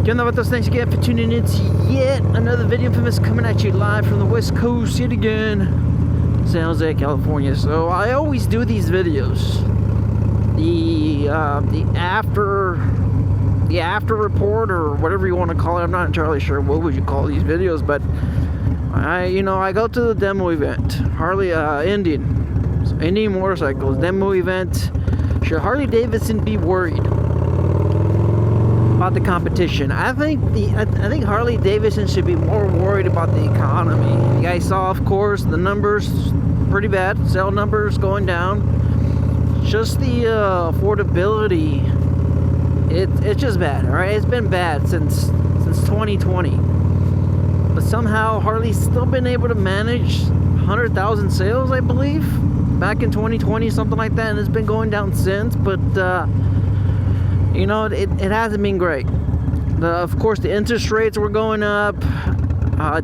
Get on with thanks again for tuning in to yet another video Infamous, coming at you live from the West Coast yet again, San Jose, California. So I always do these videos, the after report or whatever you want to call it. I'm not entirely sure what would you call these videos, but I go to the demo event, Indian motorcycles demo event. Should Harley-Davidson be worried about the competition? I think Harley-Davidson should be more worried about the economy. You guys saw, of course, the numbers pretty bad. Sale numbers going down. Just the affordability. It's just bad. All right, it's been bad since 2020. But somehow Harley's still been able to manage 100,000 sales, I believe, back in 2020, something like that, and it's been going down since. But it hasn't been great. Of course, the interest rates were going up.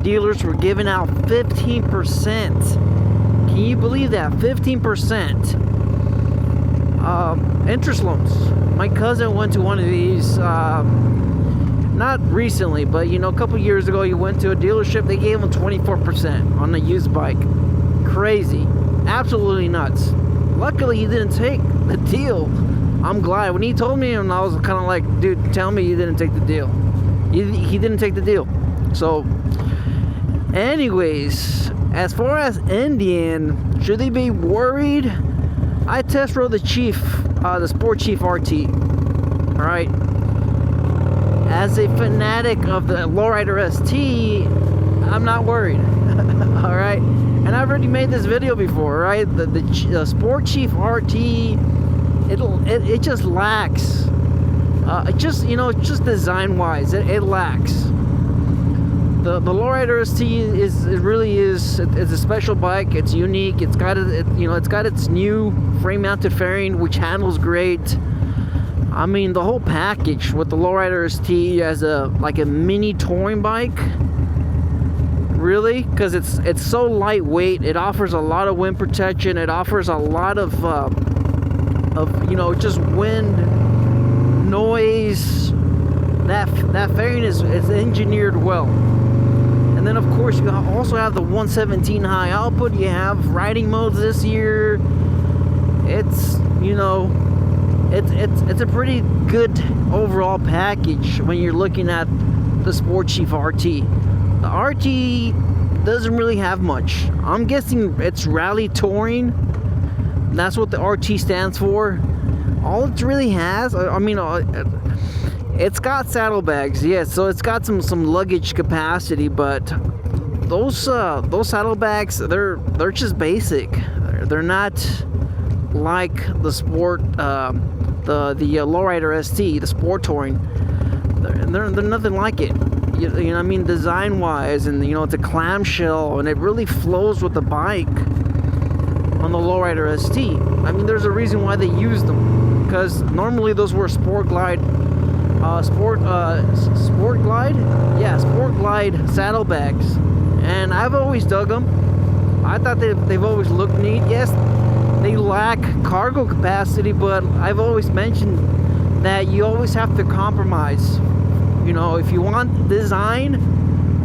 Dealers were giving out 15%. Can you believe that? 15% interest loans. My cousin went to one of these, not recently, but a couple years ago. He went to a dealership. They gave him 24% on a used bike. Crazy, absolutely nuts. Luckily, he didn't take the deal. I'm glad. When he told me, and I was kind of like, dude, tell me you didn't take the deal. He didn't take the deal. So, anyways, as far as Indian, should they be worried? I test rode the the Sport Chief RT. Alright. As a fanatic of the Lowrider ST, I'm not worried. Alright. And I've already made this video before, right? The Sport Chief RT, it just lacks. Just design wise, it lacks. The Lowrider ST is a special bike. It's unique. It's got its new frame mounted fairing, which handles great. I mean, the whole package with the Lowrider ST as a mini touring bike. Really, because it's so lightweight. It offers a lot of wind protection. It offers a lot of just wind, noise. That fairing is engineered well. And then, of course, you also have the 117 high output. You have riding modes this year. It's a pretty good overall package when you're looking at the Sport Chief RT. The RT doesn't really have much. I'm guessing it's rally touring. That's what the RT stands for. All it really has, it's got saddlebags, yes, so it's got some luggage capacity, but those saddlebags, they're just basic. They're not like the Sport, the Lowrider ST, the Sport Touring. They're nothing like it. Design wise, and it's a clamshell, and it really flows with the bike on the Lowrider ST. There's a reason why they use them, because normally those were Sport Glide saddlebags, and I've always dug them. I thought they've always looked neat. Yes, they lack cargo capacity, but I've always mentioned that you always have to compromise. If you want design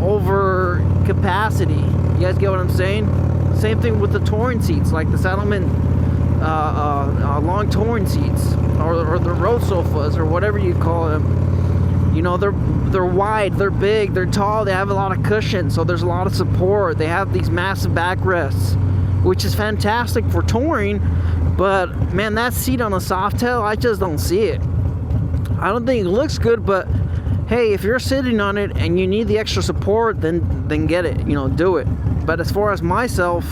over capacity, you guys get what I'm saying? Same thing with the touring seats, like the Saddlemen long touring seats, or the road sofas, or whatever you call them. They're wide, they're big, they're tall, they have a lot of cushion, so there's a lot of support. They have these massive backrests, which is fantastic for touring, but man, that seat on a Softail, I just don't see it. I don't think it looks good, but hey, if you're sitting on it and you need the extra support, then get it, do it. But as far as myself,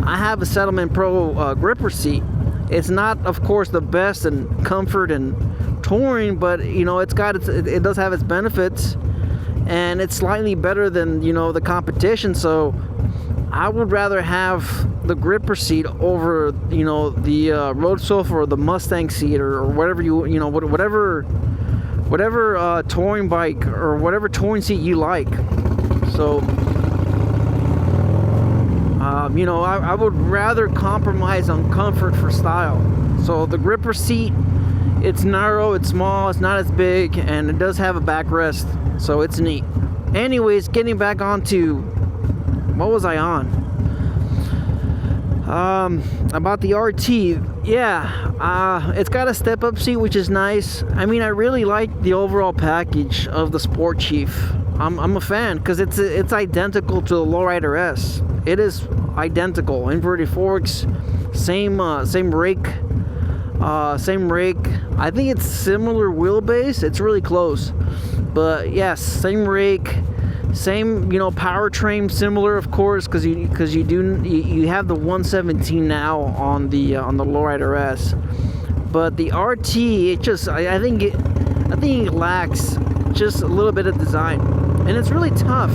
I have a Saddlemen Pro gripper seat. It's not, of course, the best in comfort and touring, but it does have its benefits, and it's slightly better than the competition. So I would rather have the gripper seat over the road sofa or the Mustang seat, or whatever whatever touring bike or whatever touring seat you like. So I would rather compromise on comfort for style. So the gripper seat It's narrow, it's small, it's not as big, and it does have a backrest, so it's neat. Anyways, getting back onto, what was I on? About the RT. Yeah, it's got a step-up seat, which is nice. I mean, I really like the overall package of the Sport Chief. I'm a fan, because it's identical to the Lowrider S. It is identical. Inverted forks, same rake. Same rake. I think it's similar wheelbase. It's really close, but yes, same rake, same powertrain, similar of course, because you have the 117 now on the Lowrider S, but the RT, it just I think it lacks just a little bit of design, and it's really tough.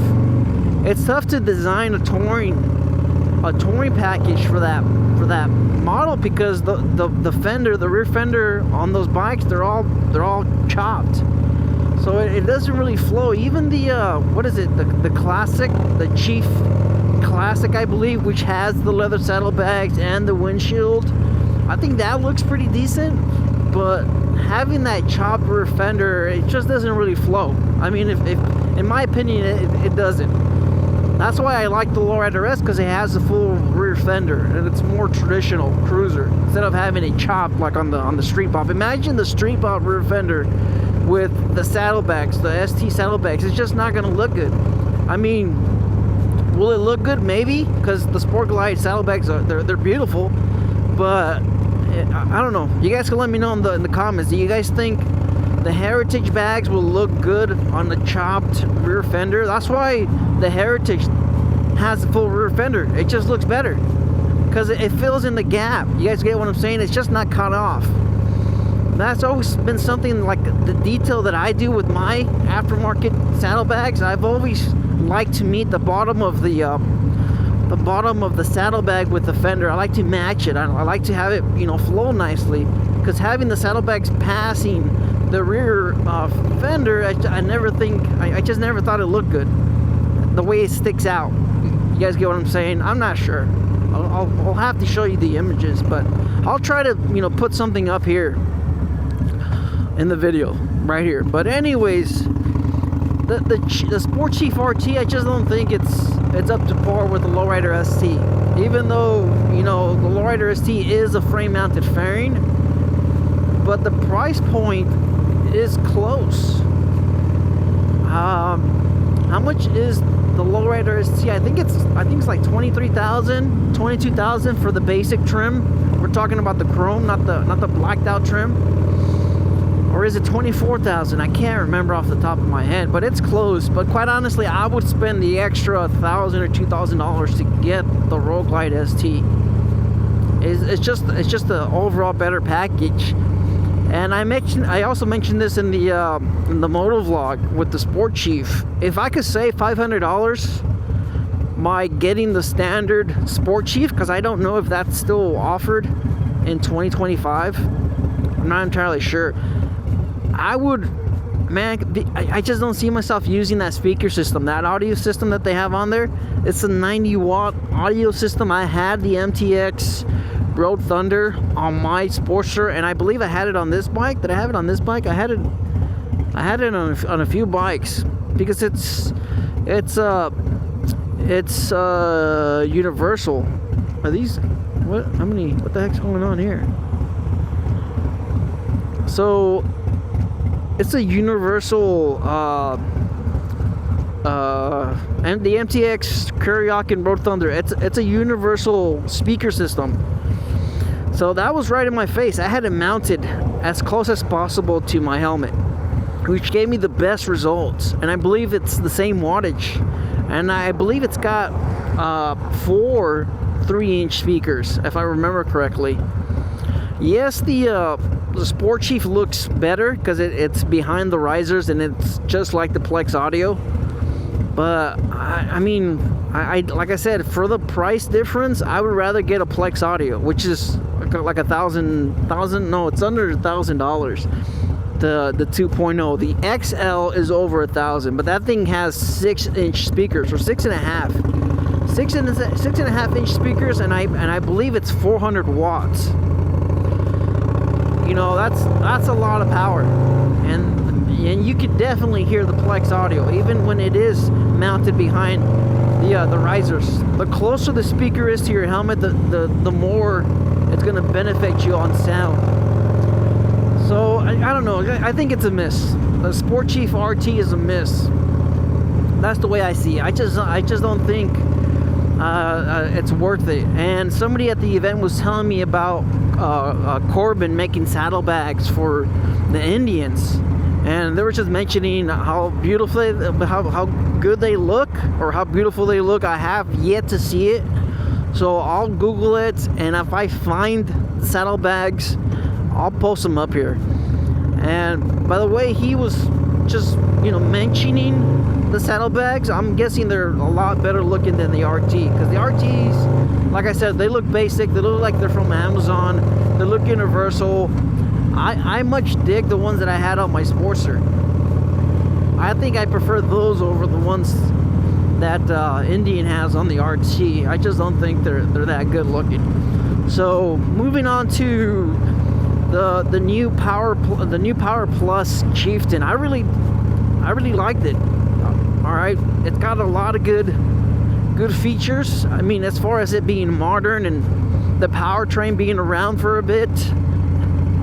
It's tough to design a touring package for that model, because the fender, the rear fender on those bikes, they're all chopped, so it doesn't really flow. Even the what is it, the classic, the Chief Classic, I believe, which has the leather saddlebags and the windshield, I think that looks pretty decent, but having that chopped rear fender, it just doesn't really flow. I mean, if in my opinion, it doesn't. That's why I like the Lowrider S, because it has a full rear fender and it's more traditional cruiser instead of having it chopped like on the Street Pop. Imagine the Street Pop rear fender with the saddlebags, the ST saddlebags. It's just not going to look good. I mean, will it look good? Maybe, because the Sport Glide saddlebags they're beautiful, but I don't know. You guys can let me know in the comments. Do you guys think the Heritage bags will look good on the chopped rear fender? That's why the Heritage has the full rear fender. It just looks better because it fills in the gap. You guys get what I'm saying? It's just not cut off. That's always been something like the detail that I do with my aftermarket saddlebags. I've always liked to meet the bottom of the saddlebag with the fender. I like to match it. I like to have it, flow nicely, because having the saddlebags passing the rear fender, I just never thought it looked good. The way it sticks out. You guys get what I'm saying? I'm not sure. I'll have to show you the images, but I'll try to put something up here in the video right here. But anyways, the Sport Chief RT, I just don't think it's up to par with the Lowrider ST. Even though the Lowrider ST is a frame mounted fairing, but the price point is close. How much is the Lowrider ST? I think it's like 23,000, 22,000 for the basic trim. We're talking about the chrome, not the blacked out trim. Or is it 24,000? I can't remember off the top of my head, but it's close. But quite honestly, I would spend the extra $1,000 or $2,000 to get the Road Glide ST. It's just the overall better package. And I also mentioned this in the Motovlog with the Sport Chief. If I could save $500 by getting the standard Sport Chief, because I don't know if that's still offered in 2025. I'm not entirely sure. I would, man, I just don't see myself using that speaker system, that audio system that they have on there. It's a 90-watt audio system. I had the MTX Road Thunder on my Sportster, and I believe I had it on this bike. Did I have it on this bike? I had it on a few bikes, because it's universal. Are these what the heck's going on here? So it's a universal and the MTX Kuryakyn Road Thunder, it's a universal speaker system. So that was right in my face. I had it mounted as close as possible to my helmet, which gave me the best results. And I believe it's the same wattage. And I believe it's got 4 3-inch speakers, if I remember correctly. Yes, the Sport Chief looks better because it's behind the risers and it's just like the Plex audio. But I mean, like I said, for the price difference, I would rather get a Plex audio, which is like $1,000. No, it's under $1,000. The 2.0. The XL is over $1,000, but that thing has 6-inch speakers, or 6.5 inch speakers, and I believe it's 400 watts. you know, that's a lot of power, and you can definitely hear the Plex audio even when it is mounted behind the risers. The closer the speaker is to your helmet, the more it's going to benefit you on sound. So I don't know, I think it's a miss. The Sport Chief RT is a miss. That's the way I see it. I just don't think it's worth it. And somebody at the event was telling me about Corbin making saddlebags for the Indians, and they were just mentioning how beautiful, how good they look, or how beautiful they look. I have yet to see it, so I'll Google it, and if I find saddlebags, I'll post them up here. And by the way, he was just, you know, mentioning the saddlebags. I'm guessing they're a lot better looking than the RT, because the RTs, like I said, they look basic. They look like they're from Amazon. They look universal. I much dig the ones that I had on my Sportster. I think I prefer those over the ones that Indian has on the RT. I just don't think they're that good looking. So moving on to the new Power Plus Chieftain. I really liked it. All right, it's got a lot of good features. I mean, as far as it being modern and the powertrain being around for a bit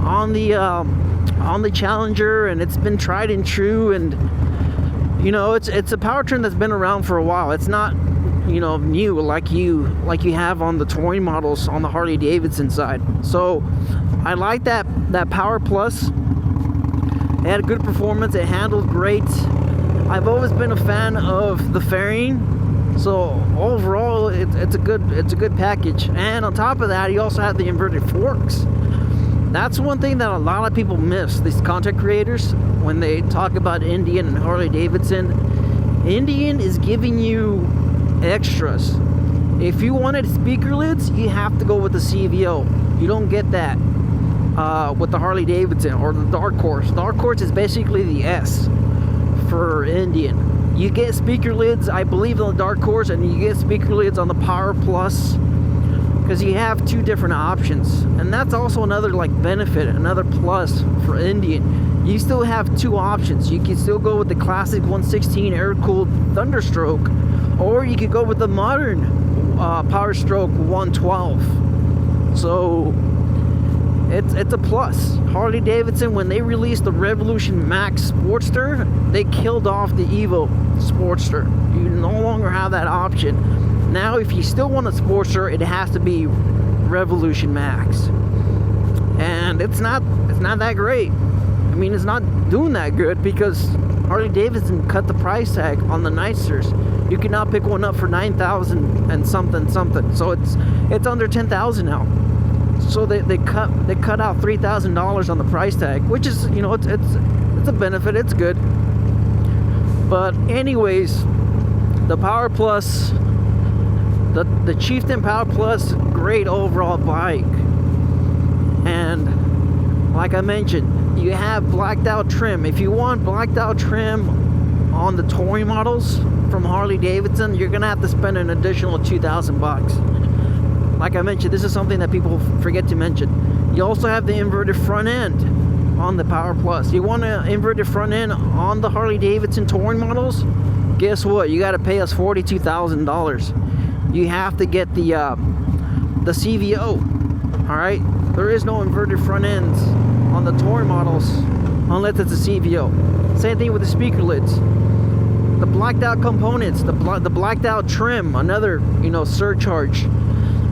on the Challenger, and it's been tried and true, and you know, it's a powertrain that's been around for a while. It's not, you know, new like you have on the touring models on the Harley-Davidson side. So I like that Power Plus. It had a good performance. It handled great. I've always been a fan of the fairing, so overall it's a good package. And on top of that, you also have the inverted forks. That's one thing that a lot of people miss, these content creators, when they talk about Indian and Harley-Davidson. Indian is giving you extras. If you wanted speaker lids, you have to go with the CVO. You don't get that with the Harley-Davidson or the Dark Horse. Dark Horse is basically the S for Indian. You get speaker lids, I believe, on the Dark Horse, and you get speaker lids on the Power Plus, because you have two different options. And that's also another like benefit, another plus for Indian. You still have two options. You can still go with the classic 116 air-cooled Thunderstroke, or you could go with the modern Power Stroke 112. So it's a plus. Harley-Davidson, when they released the Revolution Max Sportster, they killed off the Evo Sportster. You no longer have that option. Now, if you still want a Sportster, it has to be Revolution Max, and it's not that great. I mean, it's not doing that good because Harley-Davidson cut the price tag on the Nightsters. You can now pick one up for $9,000 and something. So it's under $10,000 now. So they cut out $3,000 on the price tag, which is, you know, it's a benefit. It's good. But anyways, the Power Plus. The Chieftain Power Plus, great overall bike. And like I mentioned, you have blacked out trim. If you want blacked out trim on the touring models from Harley-Davidson, you're gonna have to spend an additional $2,000. Like I mentioned, this is something that people forget to mention. You also have the inverted front end on the Power Plus. You want an inverted front end on the Harley-Davidson touring models? Guess what? You got to pay us $42,000. You have to get the CVO. All right, there is no inverted front ends on the touring models unless it's a CVO. Same thing with the speaker lids. The blacked out components, the blacked out trim, another, you know, surcharge.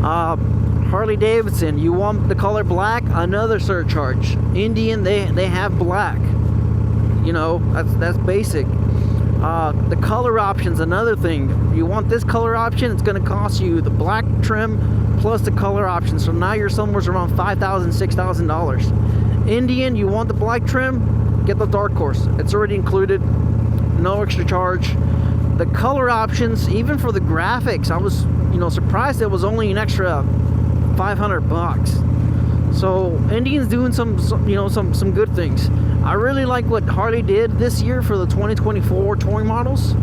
Harley-Davidson, you want the color black, another surcharge. Indian, they have black. You know, that's basic. The color options, another thing. You want this color option, it's going to cost you the black trim plus the color option. So now you're somewhere around $5,000, $6,000. Indian, you want the black trim, get the Dark Horse. It's already included, no extra charge. The color options, even for the graphics, I was, you know, surprised it was only an extra $500. So Indian's doing some good things. I really like what Harley did this year for the 2024 touring models,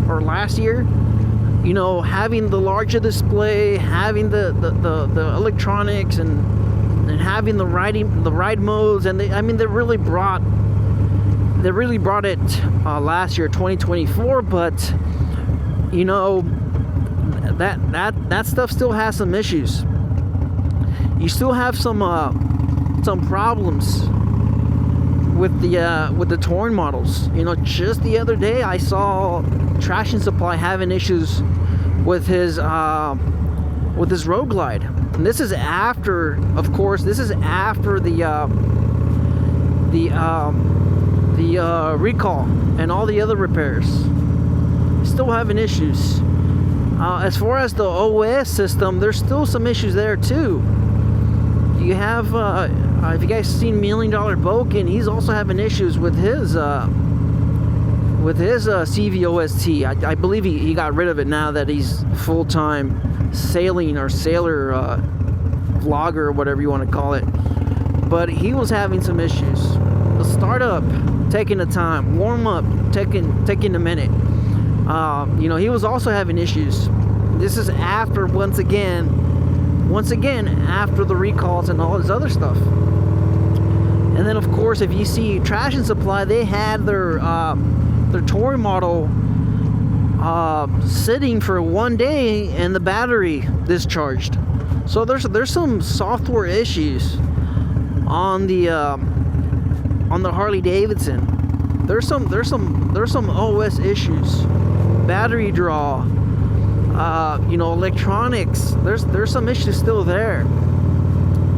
or last year. You know, having the larger display, having the electronics and and having the ride modes, and I mean, they really brought it last year, 2024. But you know, that stuff still has some issues. You still have some problems with the touring models. You know, just the other day I saw Traction Supply having issues with his Road Glide, and this is after, of course, the recall and all the other repairs. Still having issues. As far as the OS system, there's still some issues there too. You have, if you guys seen $1 Million Boken, he's also having issues with his CVOST. I believe he got rid of it now that he's full-time sailing or sailor vlogger or whatever you want to call it. But he was having some issues. The startup taking the time, warm up taking a minute. You know, he was also having issues. This is after once again after the recalls and all this other stuff. And then of course, if you see Traction Supply, they had their touring model sitting for 1 day and the battery discharged. So there's some software issues on the Harley-Davidson. There's some OS issues, battery draw, you know, electronics. There's some issues still there.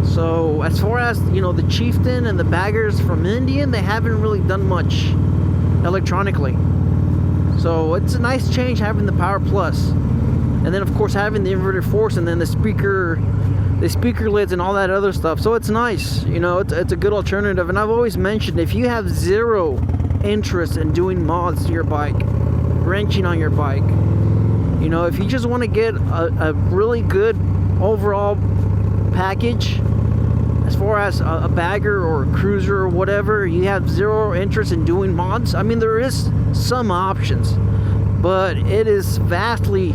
So as far as, you know, the Chieftain and the baggers from Indian, they haven't really done much electronically. So it's a nice change having the Power Plus, and then of course having the inverted force, and then the speaker lids and all that other stuff. So it's nice, you know, it's a good alternative. And I've always mentioned, if you have zero interest in doing mods to your bike, wrenching on your bike, you know, if you just want to get a really good overall package, as far as a bagger or a cruiser or whatever, you have zero interest in doing mods, I mean, there is some options, but it is vastly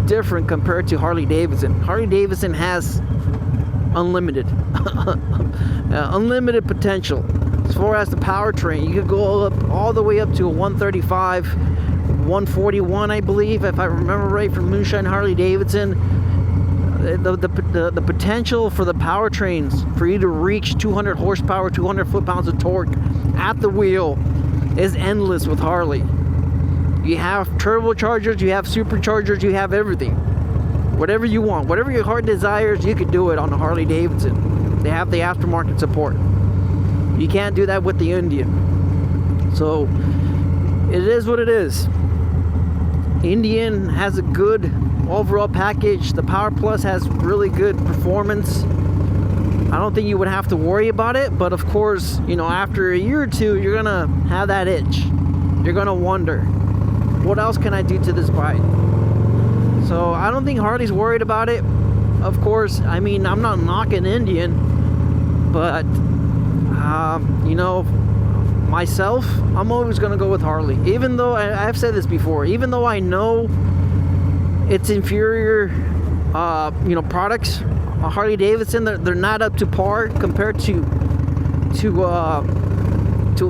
different compared to Harley-Davidson. Harley-Davidson has unlimited potential. As far as the powertrain, you could go up all the way up to a 135, 141, I believe, if I remember right, from Moonshine Harley-Davidson. The potential for the powertrains for you to reach 200 horsepower, 200 foot-pounds of torque at the wheel is endless with Harley. You have turbochargers, you have superchargers, you have everything. Whatever you want, whatever your heart desires, you could do it on the Harley-Davidson. They have the aftermarket support. You can't do that with the Indian. So it is what it is. Indian has a good overall package. The Power Plus has really good performance. I don't think you would have to worry about it, but of course, you know, after a year or two, you're gonna have that itch. You're gonna wonder, what else can I do to this bike? So I don't think Harley's worried about it. Of course, I mean, I'm not knocking Indian, but you know, myself, I'm always gonna go with Harley. Even though I've said this before, even though I know it's inferior, you know, products. Harley-Davidson, they're not up to par compared to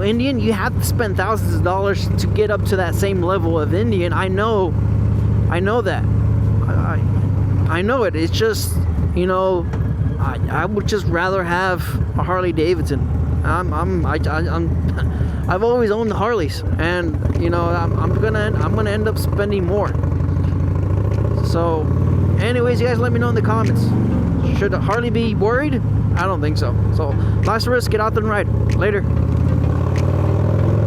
Indian. You have to spend thousands of dollars to get up to that same level of Indian. I know that. I know it. It's just, you know, I would just rather have a Harley-Davidson. I've always owned the Harleys, and you know, I'm gonna end up spending more. So, anyways, you guys let me know in the comments. Should Harley be worried? I don't think so. So, last risk, get out there and ride. Later.